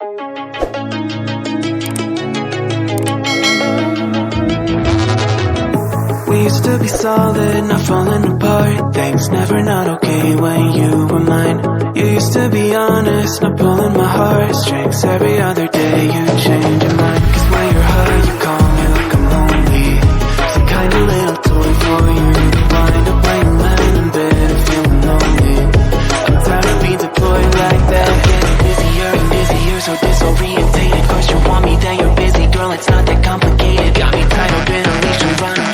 We used to be solid, not falling apart. Things never not okay when you were mine. You used to be honest, not pulling my heartstrings. Every other day you change your mind. Cause when you're high you call me like I'm lonely. Some kind of little toy for you to wind up laying lying in bed and feeling lonely. I'm tired of being deployed like that. Getting busier and busier, so disorientated. Cause you want me, then you're busy. Girl, it's not that complicated. Got me tied up in a leash and running.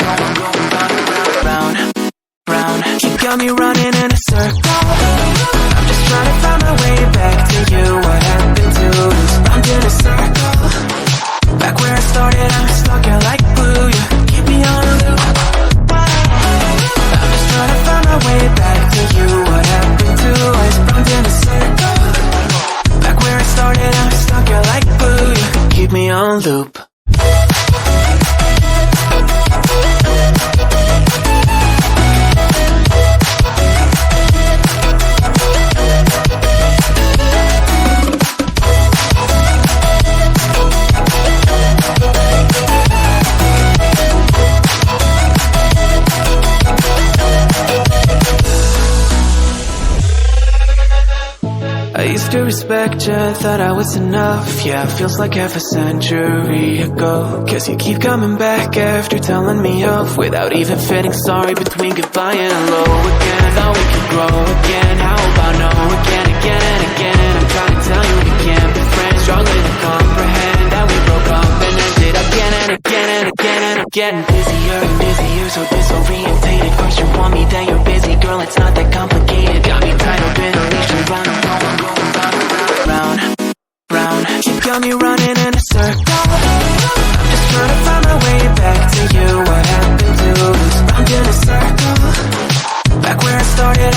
You got me running in a circle. I'm just trying to find my way back to you. What happened to us? Round in a circle. Back where I started, I'm stuck here like glue. You keep me on a loop. I'm just trying to find my way back to you. What happened to us? Round in a circle. Back where I started, I'm stuck here like glue. You keep me on loop. I used to respect you, thought I was enough. Yeah, it feels like half a century ago. Guess you keep coming back after telling me off, without even feeling sorry between goodbye and hello again. Thought we could grow again, how about no again, again and again. I'm trying to tell you we can't be friends, struggling to comprehend that we broke up and ended again and again and again. And I'm getting busier and busier, so disorientated. First you want me, then you're busy. Girl, it's not that complicated. Got me tied up in a leash and running. You got me running in a circle. I'm just trying to find my way back to you. What happened to us? Round in a circle. Back where I started,